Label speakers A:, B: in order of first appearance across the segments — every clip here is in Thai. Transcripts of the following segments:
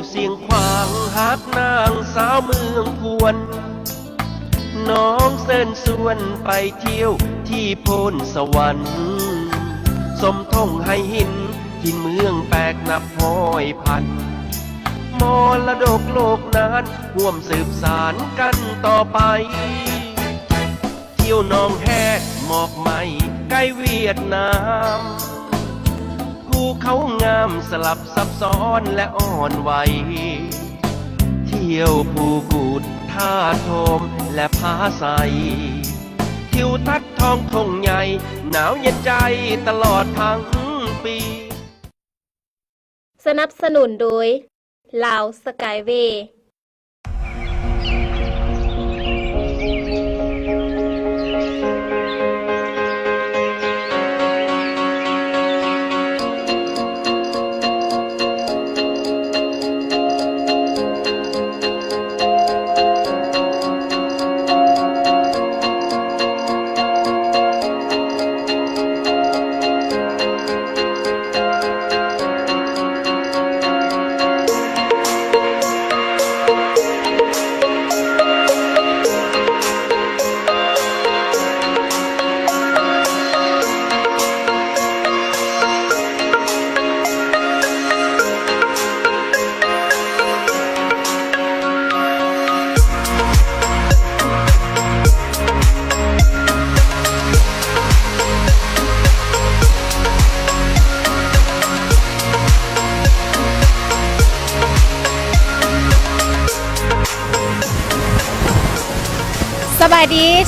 A: เสียงขวางหักนางสาวเมืองพวนน้องเส้นส่วนไปเที่ยวที่โพนสวรรค์สมทงให้หินที่เมืองแปลกนับห้อยพันมรดกโลกนั้นร่วมสืบสานกันต่อไปเที่ยวน้องแหกหมอกไหมใกล้เวียดนามภูเขางามสลับซับซ้อนและอ่อนไหวเที่ยวภูกูดท่าโทมและผาไซทิวทัศน์ท้องทงใหญ่หนาวเย็นใจตลอดทั้งปี
B: สนับสนุนโดยลาวสกายเวย์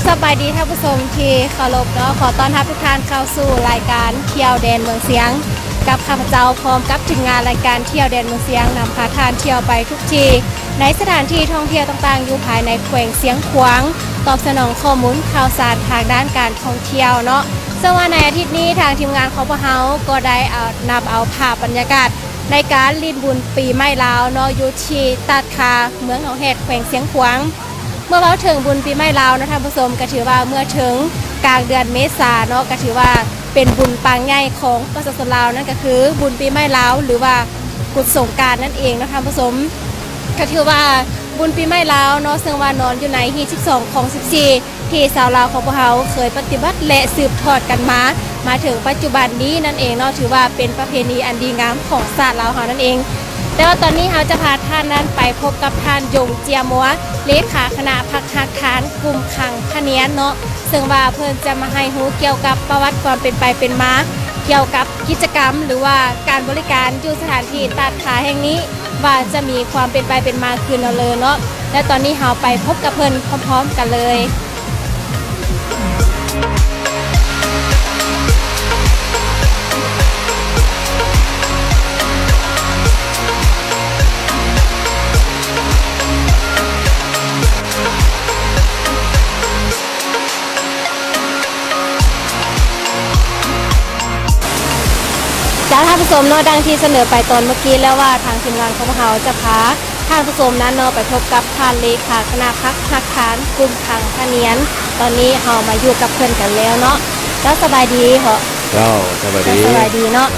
B: สบายดีท่านผู้ชมที่เคารพเนาะขอต้อนรับทุกท่านเข้าสู่รายการเที่ยวแดนเมืองเสียงกับข้าพเจ้าพร้อมกับทีมงานรายการเที่ยวแดนเมืองเสียงนำพาท่านเที่ยวไปทุกที่ในสถานที่ท่องเที่ยวต่างๆอยู่ภายในแขวงเสียงขวางตอบสนองข้อมูลข่าวสารทางด้านการท่องเที่ยวเนาะซึ่งว่าในอาทิตย์นี้ทางทีมงานของพวกเราก็ได้นำเอาภาพบรรยากาศในการลิ้นบุญปีใหม่ลาวเนาะอยู่ที่ตัดคาเมืองหนองแหดแขวงเสียงขวางเมื่อเราถึงบุญปีใหม่ลาวนะท่านผู้ชมก็ถือว่าเมื่อถึงกลางเดือนเมษายนเนาะก็ถือว่าเป็นบุญปางใหญ่ของประชาชนลาวนั่นก็คือบุญปีใหม่ลาวหรือว่ากุศลสงกรานต์นั่นเองนะท่านผู้ชมก็ถือว่าบุญปีใหม่ลาวเนาะซึ่งว่านอนอยู่ในฮี12ของ14ที่ชาวลาวของพวกเราเคยปฏิบัติและสืบทอดกันมาถึงปัจจุบันนี้นั่นเองเนาะถือว่าเป็นประเพณีอันดีงามของชาติลาวเฮานั่นเองแต่ว่าตอนนี้เราจะพาท่านนั้นไปพบกับท่านยงเจียมัวเลขาคณะพักหักฐานกลุ่มขังพะเนียนเนาะซึ่งว่าเพิ่นจะมาให้รู้เกี่ยวกับประวัติความเป็นไปเป็นมาเกี่ยวกับกิจกรรมหรือว่าการบริการอยู่สถานที่ตัดขาแห่งนี้ว่าจะมีความเป็นไปเป็นมาคืนเอาเลยเนาะและตอนนี้เราไปพบกับเพิ่นพร้อมๆกันเลยท่านผู้ชมเนาะดังที่เสนอไปตอนเมื่อกี้แล้วว่าทางทีมงานของเราจะพาท่านผู้ชมนั้นเนาะไปพบกับท่านเลขาคณะพักหักฐานกลุ่มขังพะเนียนตอนนี้เรามาอยู่กับเพื่อนกันแล้วเนาะแล้วสบายดีเหรอ
C: สบายดี
B: เนาะ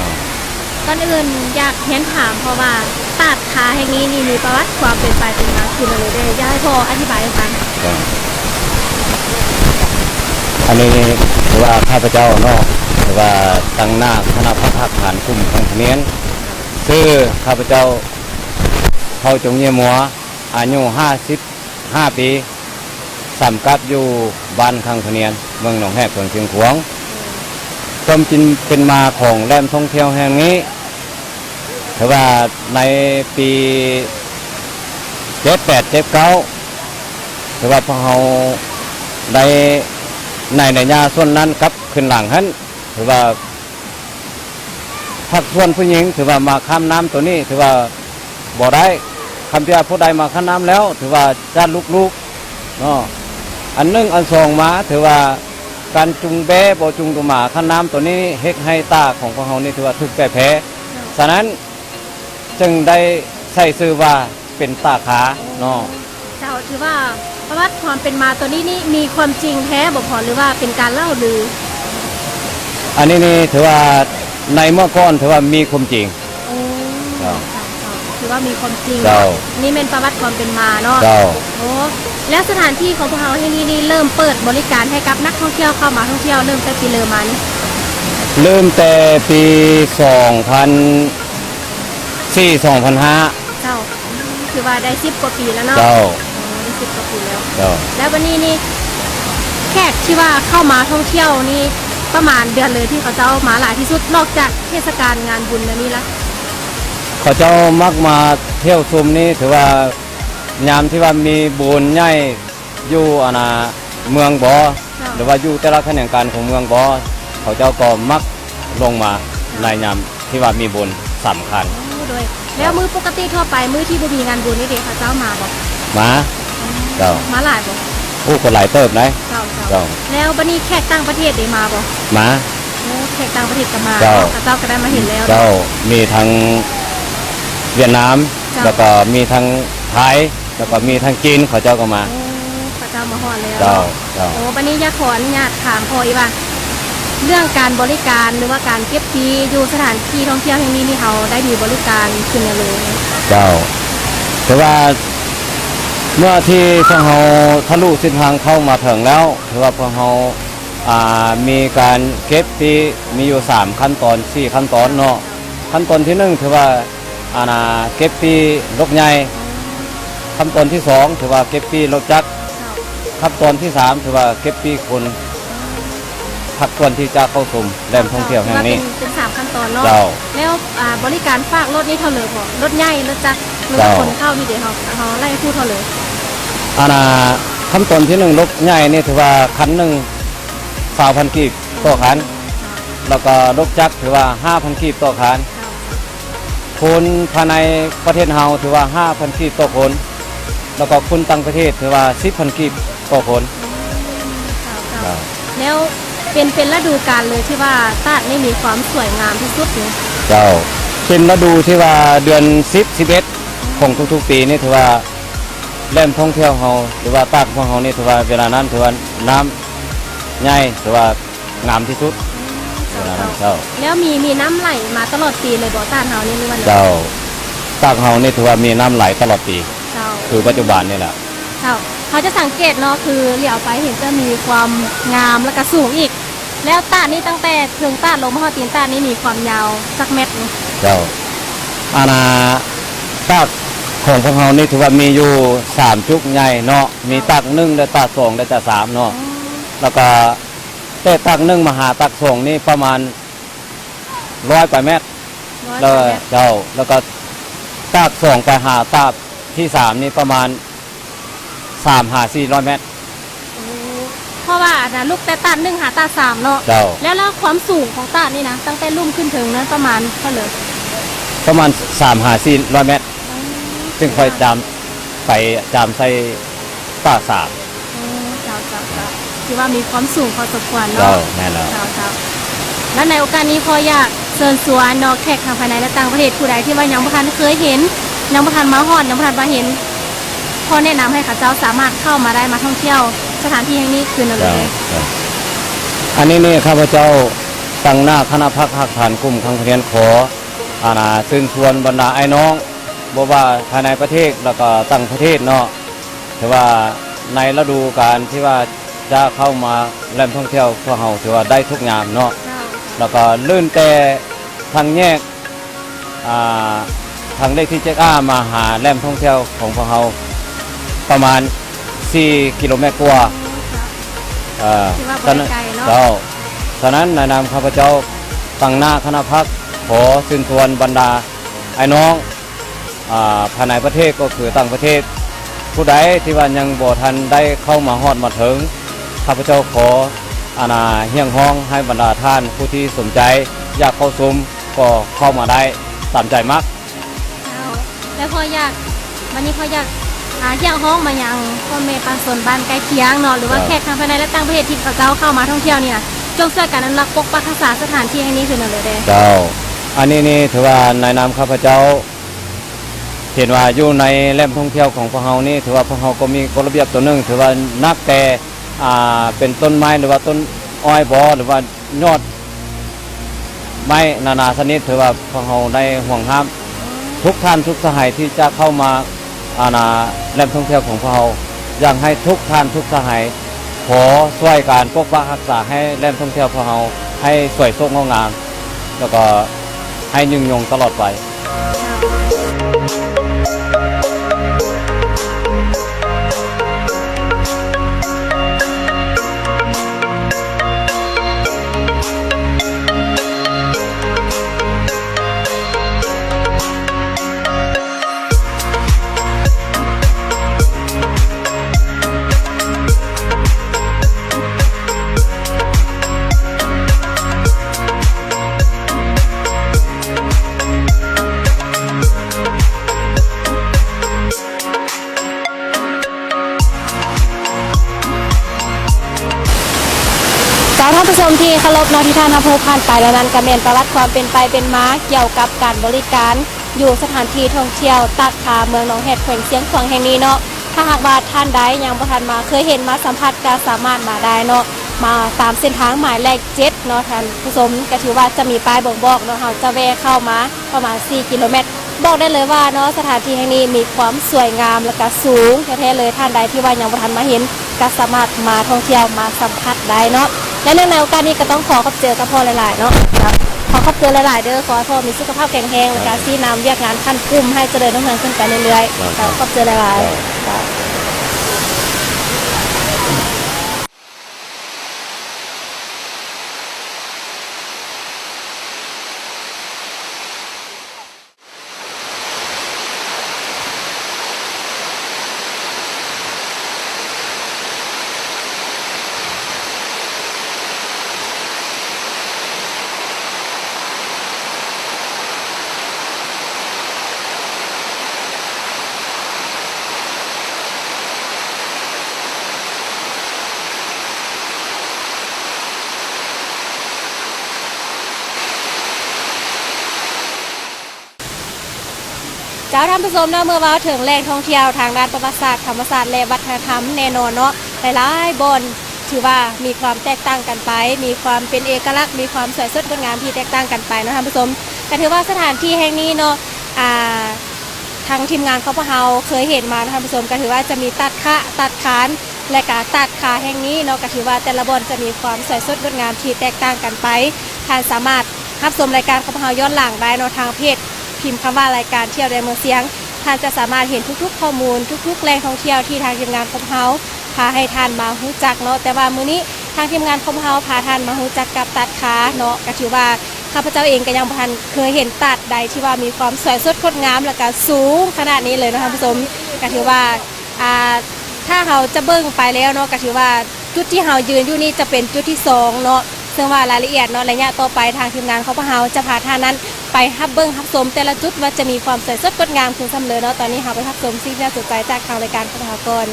B: ก่อนอื่นอยากเรียนถามเพราะว่าตัดขาแห่งนี้นี่มีประวัติความเป็นไปเป็นมาคืออะไรได้อยากให้พ่ออธิบายให้ฟัง
C: อันนี้ถือว่าข้าพเจ้าเนาะถือว่าตั้งหน้าคณะพักหักฐานกลุ่มขังพะเนียนคือข้าพเจ้าเขาจงเยี่ยมัวอายุ55 ปีสัมกับอยู่บ้านขังพะเนียนเมืองหนองแหกเมืองเชียงขวางต้มจินเป็นมาของแหล่งท่องเที่ยวแห่งนี้ถือว่าในปี78 79ถือว่าพวกเราได้ในญาส่วนนั้นกับขึ้นหลังหันถือว่าพักส่วนผู้หญิงถือว่ามาข้ามน้ำตัวนี้ถือว่าบ่ได้คำที่ว่าผู้ใดมาข้ามน้ำแล้วถือว่าจะลุกเนาะอันหนึ่งอันสองมาถือว่าการจุงแบบ่จุงตัวหมาข้ามน้ำตัวนี้เฮกให้ตาของพวกเรานี่ถือว่าถูกแพ้ฉะนั้นจึงได้ใส่ชื่อว่าเป็นตาขาเนาะ
B: เจ้าถือว่าประวัติความเป็นมาตัวนี้นี่มีความจริงแท้บ่พอหรือว่าเป็นการเล่าลือ
C: อันนี้นี่ถือว่าในเมื่อก่อนถือว่ามีความจริง
B: ถือ รือว่ามีความจริง
C: เจ้า
B: นี่เป็นประวัติความเป็นมาเนาะ
C: เจ้า
B: โอ้แล้วสถานที่ของพวกเราที่นี่เริ่มเปิดบริการให้กับนักท่องเที่ยวเข้ามาท่องเที่ยวเริ่มแต่ปีเริ่มมานี่
C: เริ่มแต่ปี2005
B: เจ้าคือว่าได้10 กว่าปีแล้วเนาะ
C: เจ้า
B: อ๋อได้10 กว่าปีแล้ว
C: เจ้า
B: แล้ววันนี้นี่แขกที่ว่าเข้ามาท่องเที่ยวนี่ประมาณเดือนเลยที่เขาเจ้ามาหลายที่สุดนอกจากเทศกาลงานบุญแล้วนี่ละ
C: เขาเจ้ามักมาเที่ยวชมนี่ถือว่ายามที่ว่ามีบุญใหญ่อยู่เมืองบ่หรือว่าอยู่แต่ละแขนงการของเมืองบ่เขาเจ้าก็มักลงมาในยามที่ว่ามีบุญสำคัญ
B: โอ้โดยแล้วมือปกติทั่วไปมือที่บ่มีงานบุญนี่เด็กเขาเจ้ามาบ่
C: มาเจ้า
B: มาหลายบ่
C: ผู้คนหลายเติบนะ
B: เจ้า
C: เจ้า
B: แล้วบัดนี้แขกต่างประเทศได้มาบ่
C: มา
B: โอ้แขกต่างประเทศก็มา
C: เจ้า
B: เขาเจ้าก็ได้มาเห็นแล้ว
C: เจ้ามีทั้งเวียดนาม
B: เจ้า
C: แล้วก็มีทั้งไทยแล้วก็มีทั้งจีนเขาเจ้าก็มา
B: โอ้เขาเจ้ามาฮอดแล้ว
C: เจ้าเจ้า
B: โอ้บัดนี้อยากขออนุญาตถามพ่ออีกว่าเรื่องการบริการหรือว่าการเก็บฟรีอยู่สถานที่ท่องเที่ยวแห่งนี้นี่เขาได้มีบริการขึ้นแล้วเลย
C: เจ้าแต่ว่าเมื่อที่พวกเราทะลุเส้นทางเข้ามาถึงแล้วถือว่าพวกเรามีการเก็บที่มีอยู่3ขั้นตอน4ขั้นตอนเนาะขั้นตอนที่1ถือว่าเก็บที่รถใหญ่ขั้นตอนที่2ถือว่าเก็บที่รถจักรขั้นตอนที่3ถือว่าเก็บที่คนพักควรที่จะเข้าชมแหล่งท่องเที่ยวแห่งนี้
B: เป็น3ขั้นตอนเนาะ
C: เจ้า
B: แล้วบริการฝากรถนี่เท่าเลยบ่รถใหญ่รถจักรหรือว่า
C: เจ้า
B: คนเข้านี่เดี๋ยวเขาไล่พูดเท่าเลย
C: ขั้นตอนที่1รถใหญ่นี่ถือว่าคันหนึ่ง20,000 กีบต่อคันแล้วก็รถจักรถือว่า 5,000 กีบต่อคันคนภายในประเทศเฮาถือว่า 5,000 กีบต่อคนแล้วก็คนต่างประเทศถือว่า 10,000 กีบต่อคน
B: แล้วเป็นฤดูกาลเลยที่ว่าตาดนี่มีความสวยงามที่สุดเลย
C: เจ้าเป็นฤดูที่ว่าเดือน10 11ของทุกๆปีนี่ถือว่าแหล่งท่องเที่ยวเฮาหรือว่าตากของเฮานี่ถือว่าเวลานั้นถือว่าน้ำใหญ่ถือว่างามที่สุดเวลานั้นเจ้า
B: แล้วมีน้ำไหลมาตลอดปีเลยบ่ตาดเฮานี่หรือว่า
C: เจ้าตากเฮานี่ถือว่ามีน้ำไหลตลอดปี
B: เจ้า
C: คือปัจจุบันนี่แหละ
B: เจ้าเขาจะสังเกตเนาะคือเหลียวไปเห็นจะมีความงามแล้วก็สูงอีก แล้วตาดนี่ตั้งแต่ถึงตาดลงมาฮอดตีนตาดนี่มีความยาวสักเม็ดหนึ่ง
C: เจ้าตากของพวกเฮานี่ถือว่ามีอยู่3จุกใหญ่เนาะมีตาก1และตาก2และตาก3เนาะแล้วก็แต่ตาก1มาหาตาก2นี่ประมาณ100 กว่าเมตร
B: ร้อย
C: แล้ว
B: กว่าเม็ด
C: เจ้าแล้วก็ตาก2ไปหาตากที่3นี่ประมาณ3-400 เมตร
B: โอ้เพราะว่าลูกแต่ตาดหนึ่งหาตาดสามเนาะ
C: เจ้า
B: แล้วความสูงของตาดนี่นะตั้งแต่ลุ่มขึ้นถึงนั้นประมาณเท่าเลย
C: ประมาณ3-400 เมตร ซึ่งค่อยไปจามใส่ตาก3
B: เจ้าที่ว่ามีความสูงพอสมควร
C: เจ้า
B: เนาะ
C: แม่นแล้ว
B: เจ้าแล้วในโอกาสนี้พออยากเชิญชวนเนอกแขกทางภายในและต่างประเทศผู้ใดที่ว่ายังบ่ทันเคยเห็นยังบ่ทันมาฮอดยังบ่ทันมาเห็นพอแนะนำให้เขาเจ้าสามารถเข้ามาได้มาท่องเที่ยวสถานที่แห่งนี้คืนนั้นเล
C: เจ้าย เจ้าอันนี้นี่ข้าพเจ้าตั้งหน้าคณะพักหักฐานกลุ่มครั้งเรียนขอเชิญชวนบรรดาไอ้น้องบ่ว่าภายในประเทศแล้วก็ต่างประเทศเนาะถือว่าในฤดูกาลที่ว่าจะเข้ามาแหล่งท่องเที่ยวพวกเราถือว่าได้ทุกงามเนาะ
B: เจ้า
C: แล้วก็ลื่นแต่ทางแยกทางเลขที่7มาหาแหล่งท่องเที่ยวของพวกเราประมาณ4 กิโลเมตรกว่า
B: ที่ว่าบ่ได้ไกลเนาะ
C: เจ้าฉะนั้นในนามข้าพเจ้าตั้งหน้าคณะพักขอเชิญชวนบรรดาไอ้น้องภายในประเทศก็คือต่างประเทศ ผู้ใดที่ว่ายังบ่ทันได้เข้ามาฮอดมาถึงข้าพเจ้าขอเฮียงห้องให้บรรดาท่านผู้ที่สนใจอยากเข้าชมก็เข้ามาได้ตามใจมัก
B: เจ้าแล้วพออยากวันนี้พออยากเที่ยวห้องมายังพ่อแม่ปางสนบ้านใกล้เคียงเนาะหรือว่าแขกทางภายในและต่างประเทศที่เขาเจ้าเข้ามาท่องเที่ยวเนี่ยจงช่วยกันอนุรักษ์ปกปักรักษาสถานที่แห่งนี้คือนั่นเลยเด้
C: เจ้าอันนี้นี่ถือว่าในนามข้าพเจ้าเห็นว่าอยู่ในแหล่งท่องเที่ยวของพวกเรานี่ถือว่าพวกเราก็มีกฎระเบียบตัวหนึงถือว่านักแต่เป็นต้นไม้หรือว่าต้นอ้อยบอหรือว่ายอดไม้นานาชนิดถือว่าพวกเราได้ห่วงห้าม ทุกท่านทุกสหายที่จะเข้ามาแหล่งท่องเที่ยวของพวกเราอยากให้ทุกท่านทุกสหายขอช่วยการปกปักรักษาให้แหล่งท่องเที่ยวพวกเราให้สวยสดงดงามแล้วก็ให้ยืนยงตลอดไป
B: ท่านผู้ชมที่เคารพเนาะที่ท่านผู้ผ่านไปแล้วนั้นก็แม่นประวัติความเป็นไปเป็นมาเกี่ยวกับการบริการอยู่สถานที่ท่องเที่ยวตัดขาเมืองหนองแหดแขวงเสียงขวางแห่งนี้เนาะถ้าหากว่าท่านใดยังบ่ทันมาเคยเห็นมาสัมผัสก็สามารถมาได้เนาะมาตามเส้นทางหมายเลข7เนาะท่านผู้ชมก็ถือว่าจะมีป้ายบ่งบอกเนาะเราจะแวะเข้ามาประมาณ4 กิโลเมตรบอกได้เลยว่าเนาะสถานที่แห่งนี้มีความสวยงามและก็สูงแท้ๆเลยท่านใดที่ว่ายังบ่ทันมาเห็นก็สามารถมาท่องเที่ยวมาสัมผัสได้เนาะและในโอกาสนี้ก็ต้องขอขอบเจอกับพ่อหลายๆเนาะขอขอบเจอหลายๆเด้อขอให้พ่อมีสุขภาพแข็งแรงและการซีน้ำเรียกงานขั้นคุ้มให้เจริญรุ่งเรืองขึ้นไปเรื่อยๆขอบเจอหลายๆ เจ้าท่านผู้ชมเนาะเมื่อว่าถึงแหล่งท่องเที่ยวทางด้านประวัติศาสตร์ธรรมศาสตร์และวัฒนธรรมแน่นอนเนาะหลายๆบนถือว่ามีความแตกต่างกันไปมีความเป็นเอกลักษณ์มีความสวยสดงดงามที่แตกต่างกันไปเนาะท่านผู้ชมก็ถือว่าสถานที่แห่งนี้เนาะทางทีมงานของพวกเราเคยเห็นมาท่านผู้ชมก็ถือว่าจะมีตัดขานและก็ตัดขาแห่งนี้เนาะก็ถือว่าแต่ละบนจะมีความสวยสดงดงามที่แตกต่างกันไปท่านสามารถรับชมรายการของพวกเราย้อนหลังได้เนาะทางเพจพิมพ์คำว่ารายการเที่ยวในเมืองเสียงท่านจะสามารถเห็นทุกๆข้อมูลทุกๆแหล่งท่องเที่ยวที่ทางทีมงานของเราพาให้ท่านมารู้จักเนาะแต่ว่ามื้อนี้ทางทีมงานของเราพาท่านมารู้จักกับตัดขาเนาะก็ถือว่าข้าพเจ้าเองก็ยังบ่ทันเคยเห็นตัดใดที่ว่ามีความสวยสดงดงามและก็สูงขนาดนี้เลยเนาะท่านผู้ชมก็ถือว่าถ้าเราจะเบิ่งไปแล้วเนาะก็ถือว่าจุดที่เรายืนอยู่นี่จะเป็นจุดที่2เนาะซึ่งว่ารายละเอียดเนาะระยะต่อไปทางทีมงานของพวกเราจะพาท่านนั้นไปฮับเบิ้งฮับชมแต่ละจุดว่าจะมีความสวยสดงดงามคือเสมอเนาะตอนนี้เราไปฮับชมสิ่งที่น่าสนใจจากทางรายการของเราก่อน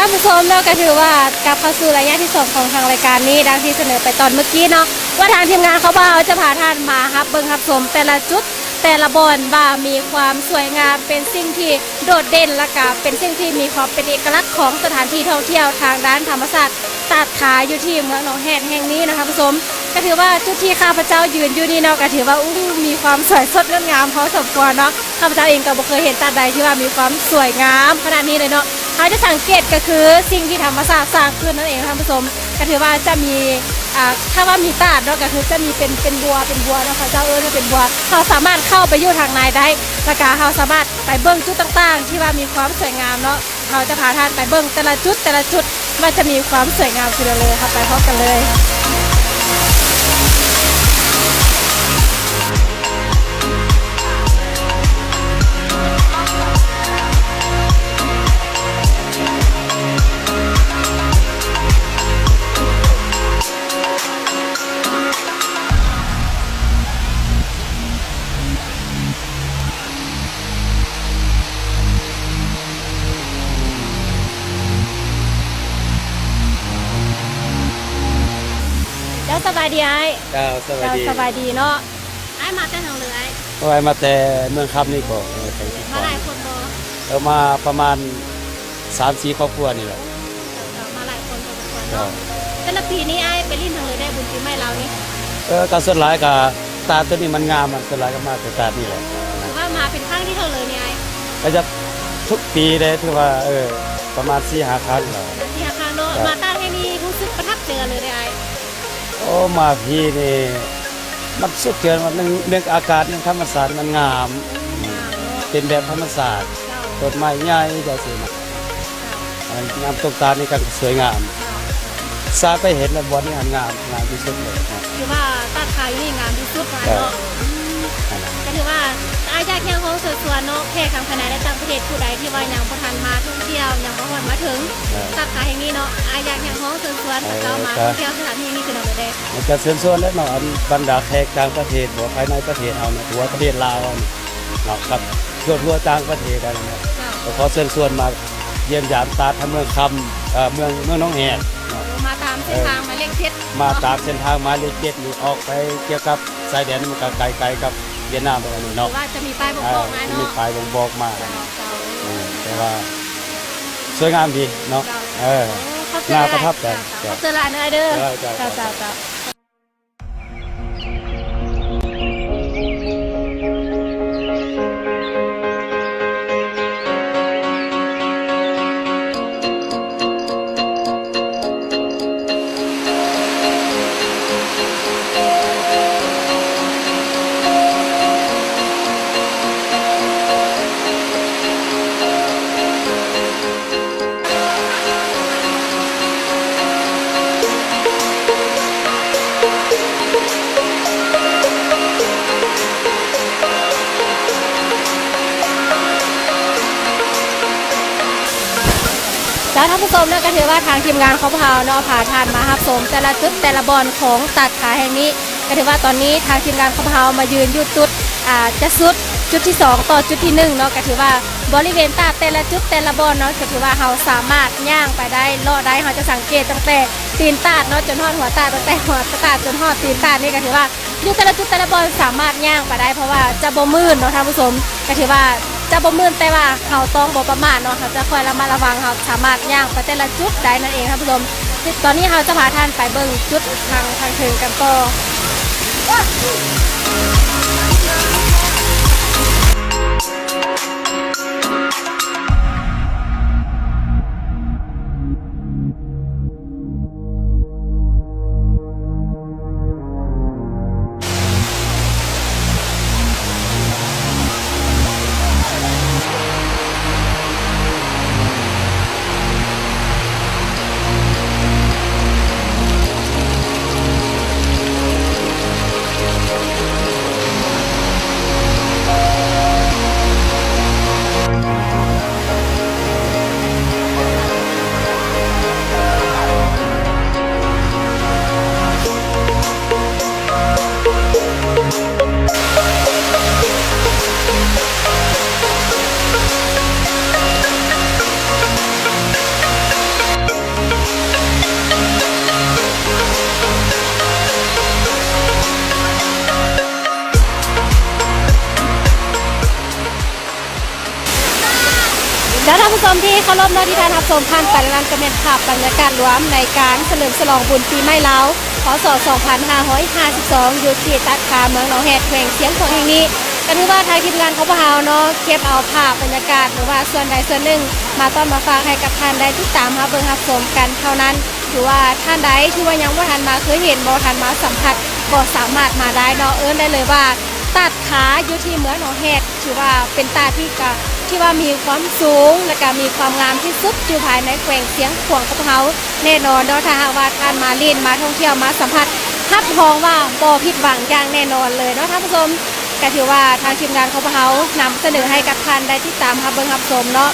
B: ท่านผู้ชมเนาะก็ถือว่ากลับเข้าสู่ระยะที่2ของทางรายการนี้ดังที่เสนอไปตอนเมื่อกี้เนาะว่าทางทีมงานเขาจะพาท่านมาฮับเบิ้งฮับชมแต่ละจุดแต่ละบอนว่ามีความสวยงามเป็นสิ่งที่โดดเด่นและก็เป็นสิ่งที่มีความเป็นเอกลักษณ์ของสถานที่ท่องเที่ยวทางด้านธรรมศาสตร์ตัดขาอยู่ที่เมืองหนองแหดแห่งนี้นะคะผู้ชม ก็ถือว่าจุดที่ข้าพเจ้ายืนอยู่นี่เนาะก็ถือว่ามีความสวยสดงดงามพอสมควรเนาะข้าพเจ้าเองก็บ่เคยเห็นตาใดที่ว่ามีความสวยงามขนาดนี้เลยเนาะเขาจะสังเกตก็คือสิ่งที่ธรรมชาติสร้างขึ้นนั่นเองท่านผู้ชมก็ถือว่าจะมีถ้าว่ามีตาดเนาะก็คือจะมีเป็นบัวเนาะพระเจ้าจะเป็นบัวเขาสามารถเข้าไปอยู่ทางในได้แล้วก็เขาสามารถไปเบิ่งจุดต่างๆ ที่ว่ามีความสวยงามเนาะเขาจะพาท่านไปเบิ่งแต่ละจุดว่าจะมีความสวยงามคือเลยค่ะไปพร้อมกันเลย แล้วสบายดีไอ้
C: เจ้าสวัสดี
B: สบายดีเนาะไอ้มาแต่ทางเลยไอ้
C: โอ้ยมาแต่เมืองคำนี่ก็ไปที่
B: มาหลายคนบ่
C: มาประมาณ 3-4 ครอบครัวนี่แหละ
B: มาหลายคนพอสมควรเนาะแต่ละปีนี้ไอ้ไปลิ้นทางเลยได้บุญปีใหม่เรานี่
C: การส่วนหลายกับตาตัวนี้มันงามมันส่วนหลายก็มากแต่ตานี่แหละ
B: ถือว่ามาเป็นครั้งที่เท่าเลยนี่ไอ้
C: ก็จะทุกปีเลยที่ว่าประมาณ4-5 ครั้งแล้ว
B: ที่อาคารเนาะมาตาแห่งนี้รู้สึกประทับใจเลยได้ไอ้
C: โอ้มาพี่นี่มันสุดเกินมันเรื่องอากาศเรื่องธรรมศาสตร์มันงาม เป็นแบบธรรมศาสตร์ต้นไม้ใหญ่จังซี่นะงามตกตานี่ก็สวยงามซาไปเห็นแล้วบ่นี่งามที่สุดเลยนะ
B: ถือว่าตาขายนี่งามที่สุดเนาะก็ถือว่าไอ้อยากยังของสวยๆเนาะแค่ทางภายในและต่างประเทศผู้ใดที่ว่ายังบ่ทันมาท่องเที่ยวยังบ่ฮอดมาถึงตาขายแห่งนี้เนาะไอ้อยากยังของสวยๆเรามาท่องเที่ยวสถานที่นี้คือเราได้
C: มันจะเชิญชวนแล้วเนาะอันบรรดาแขกต่างประเทศบ่ภายในประเทศเอาเนี่ยทั่วประเทศลาวเอาเนี่ยเนาะครับทั่วต่างประเทศกันเนี่ยก็ขอเชิญชวนมาเยี่ยมยามตาทางเมืองคำเมืองน้องแหกเนาะ
B: มาตามเส้นทางหมายเลขเจ็ด
C: มาตามเส้นทางหมายเลข7นี่ออกไปเกี่ยวกับชายแดนมันก็ไกลๆกับเวียดนามตรงนี้
B: หรื
C: เนาะ
B: อว่าจะมีป้ายบอกมา
C: มี
B: เนาะ
C: ป้ายบอกมาแต่ว่าสวยงามดีเนาะน่าประทับใจ
B: เขาเจอร้านอะไรเด้อ
C: เจ้า
B: เจ้าแล้วท่านผู้ชมนะก็ถือว่าทางทีมงานเขาพาเนาะพาทานมารับชมแต่ละจุดแต่ละบอนของตัดขาแห่งนี้ก็ถือว่าตอนนี้ทางทีมงานเขาพามายืนอยู่จุดจะสุดจุดที่2ต่อจุดที่1เนาะก็ถือว่าบริเวณตาแต่ละจุดแต่ละบอนเนาะก็ถือว่าเราสามารถย่างไปได้เลาะได้เราจะสังเกตตั้งแต่ตีนตาดเนาะจนฮอดหัวตาตั้งแต่หัวตาจนฮอดตีนตาดนี่ก็ถือว่าอยู่แต่ละจุดแต่ละบอนสามารถย่างไปได้เพราะว่าจะบ่มืดเนาะท่านผู้ชมก็ถือว่าจะบ่มืดแต่ว่าเขาต้องบ่ประมาทเนาะเขาจะคอยระมัดระวังเขาสามารถย่างไปแต่ละจุดได้นั่นเองท่านผู้ชมตอนนี้เราจะพาท่านไปเบิ่งจุดทางถึงกันต่อ แล้วท่านผู้ชมที่เคารพเนาะที่ท่านรับชมผ่านไปแล้วนั้นก็เป็นภาพบรรยากาศรวมในการเฉลิมฉลองบุญปีใหม่ลาว พศ 2552 อยู่ที่ตัดขาเมืองหนองแหดแขวงเสียงของแห่งนี้ก็ถือว่าทางทีมงานของพวกเราเนาะเก็บเอาภาพบรรยากาศหรือว่าส่วนใดส่วนหนึ่งมาต้อนมาฝากให้กับท่านได้ติดตามรับเบิ่งรับชมกันเท่านั้นถือว่าท่านใดที่ว่ายังบ่ทันมาเคยเห็นบ่ทันมาสัมผัสก็สามารถมาได้เนาะได้เลยว่าตัดขาอยู่ที่เมืองหนองแหดถือว่าเป็นตาที่ว่ามีความสูงและก็มีความงามที่สุดอยู่ภายในแขวงเสียงขวางของพวกเราแน่นอนเนาะถ้าหากว่าท่านมาเล่นมาท่องเที่ยวมาสัมผัสรับรองว่าบ่ผิดหวังอย่างแน่นอนเลยเนาะท่านผู้ชมก็ถือว่าทางทีมงานของพวกเรานำเสนอให้กับท่านได้ติดตามรับเบิ่งรับชมเนาะ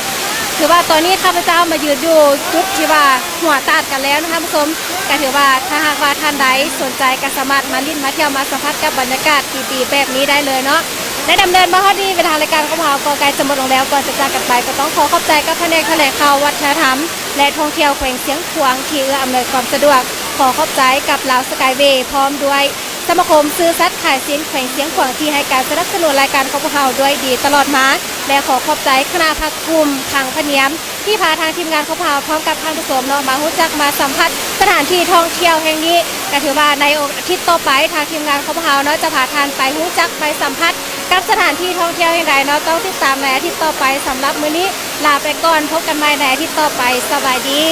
B: ถือว่าตอนนี้ข้าพเจ้ามายืนอยู่จุดที่ว่าหัวตาดกันแล้วนะคะผู้ชมก็ถือว่าถ้าหากว่าท่านใดสนใจก็สามารถมาลิ้นมาเที่ยวมาสัมผัสกับบรรยากาศดีๆแบบนี้ได้เลยเนาะได้ดำเนินมาฮอดดีเป็นทางรายการของเราก็ใกล้จะหมดลงแล้วก่อนจะจากกันไปก็ต้องขอบใจกับแผนกแถลงข่าววัฒนธรรมและท่องเที่ยวแขวงเสียงขวางที่เอื้ออำนวยความสะดวกขอขอบใจกับลาวสกายเวย์พร้อมด้วยสมาคมซื้อสัตว์ขายสินแขวงเสียงขวางที่ให้การสนับสนุนรายการของพวกเราด้วยดีตลอดมาและขอขอบใจคณะพักภูมิทางพะเนียมที่พาทางทีมงานของพวกเราพร้อมกับทางผู้ชมเนาะมารู้จักมาสัมผัสสถานที่ท่องเที่ยวแห่งนี้ก็ถือว่าในอาทิตย์ต่อไปทางทีมงานของพวกเราเนาะจะพาท่านไปรู้จักไปสัมผัสกับสถานที่ท่องเที่ยวแห่งใดเนาะต้องติดตามในอาทิตย์ต่อไปสำหรับมื้อนี้ลาไปก่อนพบกันใหม่ในอาทิตย์ต่อไปสบายดี